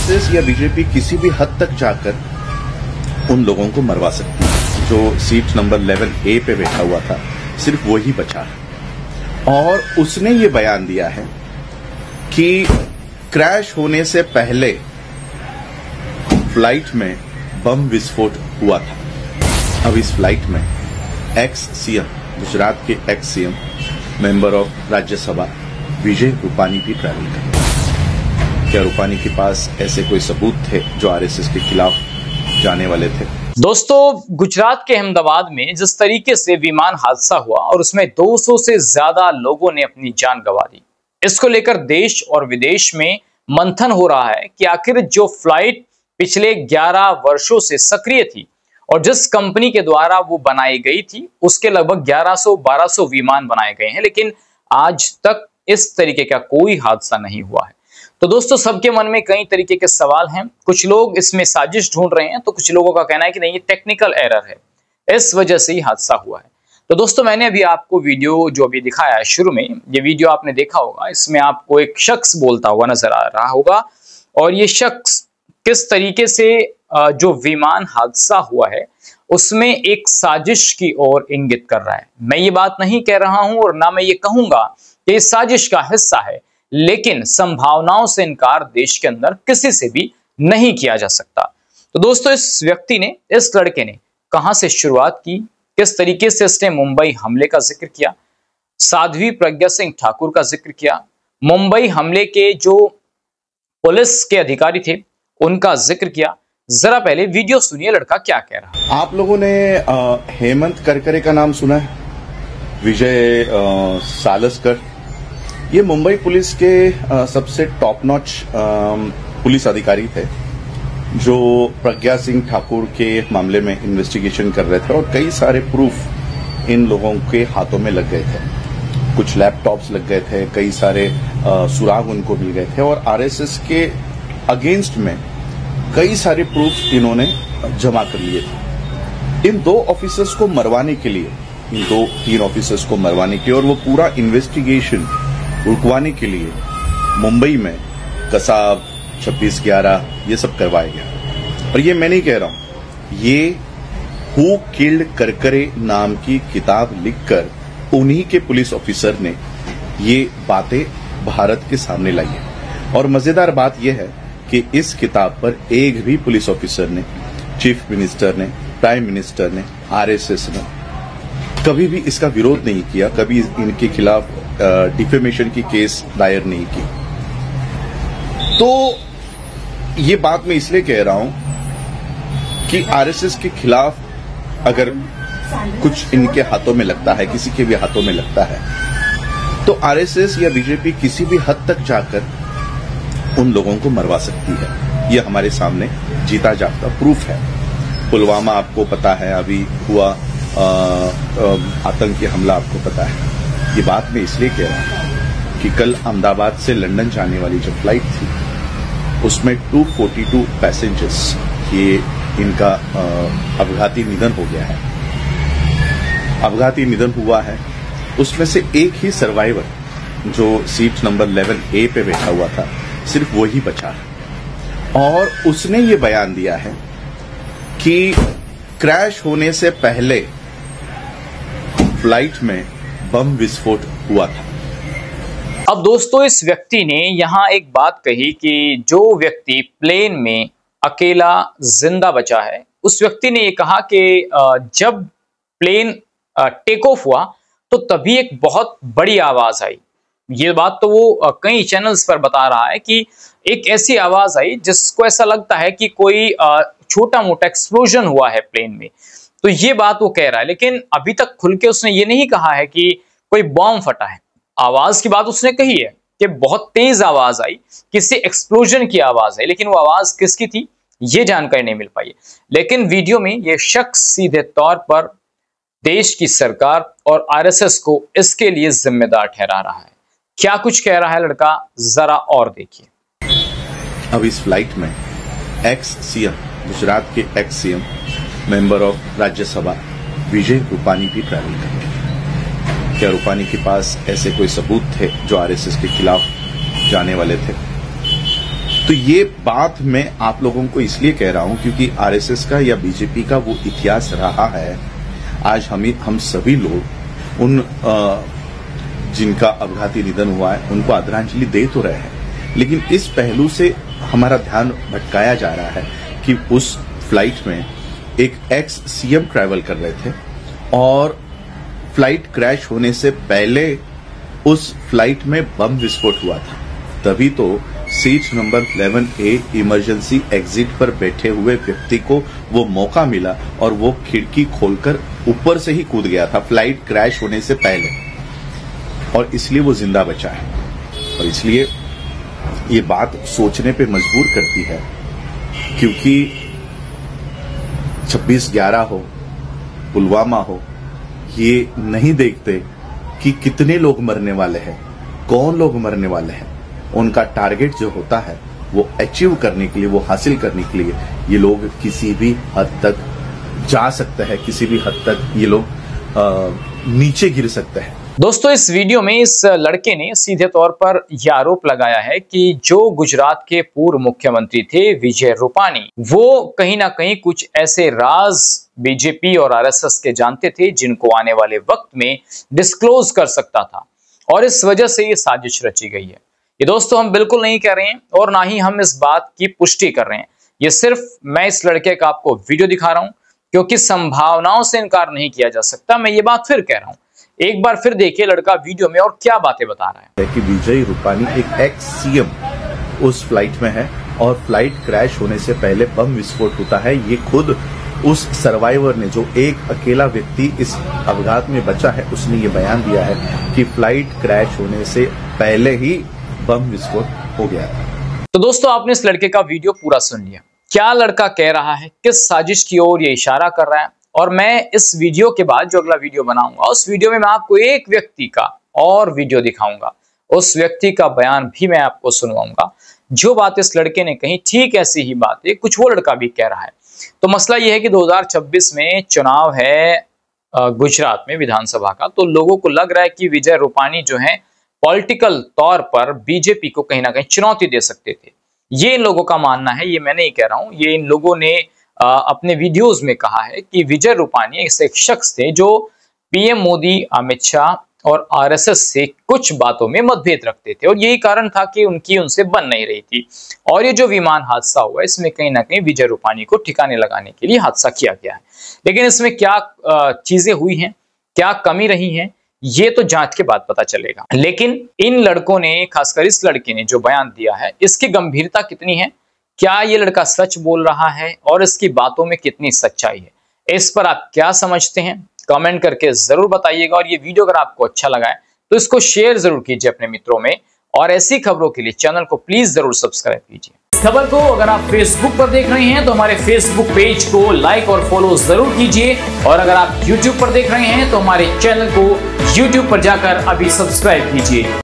RSS या BJP किसी भी हद तक जाकर उन लोगों को मरवा सकती है। जो सीट नंबर 11A पे बैठा हुआ था, सिर्फ वही बचा है। और उसने ये बयान दिया है कि क्रैश होने से पहले फ्लाइट में बम विस्फोट हुआ था। अब इस फ्लाइट में एक्स सीएम, गुजरात के ex CM, member of Rajya Sabha Vijay Rupani भी ट्रैवल कर रहे हैं। क्या रूपानी के पास ऐसे कोई सबूत थे जो आरएसएस के खिलाफ जाने वाले थे? दोस्तों, गुजरात के अहमदाबाद में जिस तरीके से विमान हादसा हुआ और उसमें 200 से ज्यादा लोगों ने अपनी जान गंवा दी, इसको लेकर देश और विदेश में मंथन हो रहा है कि आखिर जो फ्लाइट पिछले 11 वर्षों से सक्रिय थी और जिस कंपनी के द्वारा वो बनाई गई थी, उसके लगभग 1100-1200 विमान बनाए गए हैं, लेकिन आज तक इस तरीके का कोई हादसा नहीं हुआ है। तो दोस्तों, सबके मन में कई तरीके के सवाल हैं। कुछ लोग इसमें साजिश ढूंढ रहे हैं, तो कुछ लोगों का कहना है कि नहीं, ये टेक्निकल एरर है, इस वजह से ही हादसा हुआ है। तो दोस्तों, मैंने अभी आपको वीडियो जो अभी दिखाया है शुरू में, ये वीडियो आपने देखा होगा, इसमें आपको एक शख्स बोलता हुआ नजर आ रहा होगा और ये शख्स किस तरीके से जो विमान हादसा हुआ है उसमें एक साजिश की ओर इंगित कर रहा है। मैं ये बात नहीं कह रहा हूं और ना मैं ये कहूंगा कि इस साजिश का हिस्सा है, लेकिन संभावनाओं से इनकार देश के अंदर किसी से भी नहीं किया जा सकता। तो दोस्तों, इस व्यक्ति ने, इस लड़के ने कहां से शुरुआत की, किस तरीके से इसने मुंबई हमले का जिक्र किया, साध्वी प्रज्ञा सिंह ठाकुर का जिक्र किया, मुंबई हमले के जो पुलिस के अधिकारी थे उनका जिक्र किया। जरा पहले वीडियो सुनिए, लड़का क्या कह रहा है। आप लोगों ने हेमंत करकरे का नाम सुना है? विजय सालस्कर, ये मुंबई पुलिस के सबसे टॉप नॉच पुलिस अधिकारी थे जो प्रज्ञा सिंह ठाकुर के मामले में इन्वेस्टिगेशन कर रहे थे और कई सारे प्रूफ इन लोगों के हाथों में लग गए थे। कुछ लैपटॉप्स लग गए थे, कई सारे सुराग उनको मिल गए थे और आरएसएस के अगेंस्ट में कई सारे प्रूफ इन्होंने जमा कर लिए थे। इन 2 ऑफिसर्स को मरवाने के लिए, इन 2-3 ऑफिसर्स को मरवाने के लिए और वो पूरा इन्वेस्टिगेशन रुकवाने के लिए मुंबई में कसाब, 26/11 ये सब करवाया गया। और ये मैं नहीं कह रहा हूं, ये हु किल्ड करकरे नाम की किताब लिखकर उन्हीं के पुलिस ऑफिसर ने ये बातें भारत के सामने लाई है। और मजेदार बात यह है कि इस किताब पर एक भी पुलिस ऑफिसर ने, चीफ मिनिस्टर ने, प्राइम मिनिस्टर ने, आरएसएस ने कभी भी इसका विरोध नहीं किया, कभी इनके खिलाफ डिफेमेशन की केस दायर नहीं की। तो ये बात मैं इसलिए कह रहा हूं कि आरएसएस के खिलाफ अगर कुछ इनके हाथों में लगता है, किसी के भी हाथों में लगता है, तो आरएसएस या बीजेपी किसी भी हद तक जाकर उन लोगों को मरवा सकती है। ये हमारे सामने जीता जागता प्रूफ है। पुलवामा आपको पता है, अभी हुआ आतंकी हमला आपको पता है। ये बात मैं इसलिए कह रहा हूं कि कल अहमदाबाद से लंदन जाने वाली जो फ्लाइट थी उसमें 242 पैसेंजर्स, ये इनका अपघाती निधन हो गया है, अपघाती निधन हुआ है। उसमें से एक ही सर्वाइवर जो सीट नंबर 11A पे बैठा हुआ था, सिर्फ वही बचा है। और उसने ये बयान दिया है कि क्रैश होने से पहले फ्लाइट में बम विस्फोट हुआ था। अब दोस्तों, इस व्यक्ति ने यहां एक बात कही कि जो व्यक्ति प्लेन में अकेला जिंदा बचा है, उस व्यक्ति ने ये कहा कि जब प्लेन टेक ऑफ हुआ तो तभी एक बहुत बड़ी आवाज आई। ये बात तो वो कई चैनल्स पर बता रहा है कि एक ऐसी आवाज आई जिसको ऐसा लगता है कि कोई छोटा मोटा एक्सप्लोजन हुआ है प्लेन में। तो ये बात वो कह रहा है, लेकिन अभी तक खुल के उसने ये नहीं कहा है कि कोई बॉम्ब फटा है। आवाज की बात उसने कही है कि बहुत तेज आवाज आई, किसी एक्सप्लोजन की आवाज है, लेकिन वो आवाज किसकी थी ये जानकारी नहीं मिल पाई। लेकिन वीडियो में ये शख्स सीधे तौर पर देश की सरकार और आरएसएस को इसके लिए जिम्मेदार ठहरा रहा है। क्या कुछ कह रहा है लड़का, जरा और देखिए। अब इस फ्लाइट में एक्स सीएम, गुजरात के ex CM, member of Rajya Sabha Vijay Rupani भी ट्रैवल कर रहे हैं। क्या रूपानी के पास ऐसे कोई सबूत थे जो आरएसएस के खिलाफ जाने वाले थे? तो ये बात मैं आप लोगों को इसलिए कह रहा हूं क्योंकि आरएसएस का या बीजेपी का वो इतिहास रहा है। आज हम सभी लोग उन जिनका अपघाती निधन हुआ है उनको आदरांजलि दे तो रहे हैं, लेकिन इस पहलू से हमारा ध्यान भटकाया जा रहा है कि उस फ्लाइट में एक एक्स सीएम ट्रैवल कर रहे थे और फ्लाइट क्रैश होने से पहले उस फ्लाइट में बम विस्फोट हुआ था। तभी तो seat number 11A emergency exit पर बैठे हुए व्यक्ति को वो मौका मिला और वो खिड़की खोलकर ऊपर से ही कूद गया था फ्लाइट क्रैश होने से पहले, और इसलिए वो जिंदा बचा है। और इसलिए ये बात सोचने पे मजबूर करती है, क्योंकि 26/11 हो, पुलवामा हो, ये नहीं देखते कि कितने लोग मरने वाले हैं, कौन लोग मरने वाले हैं। उनका टारगेट जो होता है वो अचीव करने के लिए, वो हासिल करने के लिए ये लोग किसी भी हद तक जा सकते हैं, किसी भी हद तक ये लोग नीचे गिर सकते हैं। दोस्तों, इस वीडियो में इस लड़के ने सीधे तौर पर यह आरोप लगाया है कि जो गुजरात के पूर्व मुख्यमंत्री थे विजय रूपानी, वो कहीं ना कहीं कुछ ऐसे राज बीजेपी और आरएसएस के जानते थे जिनको आने वाले वक्त में डिस्क्लोज कर सकता था, और इस वजह से ये साजिश रची गई है। ये दोस्तों हम बिल्कुल नहीं कह रहे हैं और ना ही हम इस बात की पुष्टि कर रहे हैं। ये सिर्फ मैं इस लड़के का आपको वीडियो दिखा रहा हूं, क्योंकि संभावनाओं से इनकार नहीं किया जा सकता। मैं ये बात फिर कह रहा हूं, एक बार फिर देखिए लड़का वीडियो में और क्या बातें बता रहा है। कि विजय रूपानी एक एक्स सीएम उस फ्लाइट में है और फ्लाइट क्रैश होने से पहले बम विस्फोट होता है। ये खुद उस सर्वाइवर ने, जो एक अकेला व्यक्ति इस अपघात में बचा है, उसने ये बयान दिया है कि फ्लाइट क्रैश होने से पहले ही बम विस्फोट हो गया था। तो दोस्तों, आपने इस लड़के का वीडियो पूरा सुन लिया। क्या लड़का कह रहा है, किस साजिश की ओर ये इशारा कर रहा है, और मैं इस वीडियो के बाद जो अगला वीडियो बनाऊंगा उस वीडियो में मैं आपको एक व्यक्ति का और वीडियो दिखाऊंगा, उस व्यक्ति का बयान भी मैं आपको सुनवाऊंगा। जो बात इस लड़के ने कही, ठीक ऐसी ही बातें कुछ वो लड़का भी कह रहा है। तो मसला यह है कि 2026 में चुनाव है गुजरात में विधानसभा का, तो लोगों को लग रहा है कि विजय रूपानी जो है पॉलिटिकल तौर पर बीजेपी को कहीं ना कहीं चुनौती दे सकते थे। ये इन लोगों का मानना है, ये मैं नहीं कह रहा हूं। ये इन लोगों ने अपने वीडियोस में कहा है कि विजय रूपानी ऐसे एक शख्स थे जो पीएम मोदी, अमित शाह और आरएसएस से कुछ बातों में मतभेद रखते थे, और यही कारण था कि उनकी उनसे बन नहीं रही थी। और ये जो विमान हादसा हुआ, इसमें कहीं ना कहीं विजय रूपानी को ठिकाने लगाने के लिए हादसा किया गया है। लेकिन इसमें क्या चीजें हुई हैं, क्या कमी रही है, ये तो जांच के बाद पता चलेगा। लेकिन इन लड़कों ने, खासकर इस लड़के ने जो बयान दिया है, इसकी गंभीरता कितनी है, क्या ये लड़का सच बोल रहा है और इसकी बातों में कितनी सच्चाई है, इस पर आप क्या समझते हैं कमेंट करके जरूर बताइएगा। और ये वीडियो अगर आपको अच्छा लगा है तो इसको शेयर जरूर कीजिए अपने मित्रों में, और ऐसी खबरों के लिए चैनल को प्लीज जरूर सब्सक्राइब कीजिए। इस खबर को अगर आप फेसबुक पर देख रहे हैं तो हमारे फेसबुक पेज को लाइक और फॉलो जरूर कीजिए, और अगर आप यूट्यूब पर देख रहे हैं तो हमारे चैनल को यूट्यूब पर जाकर अभी सब्सक्राइब कीजिए।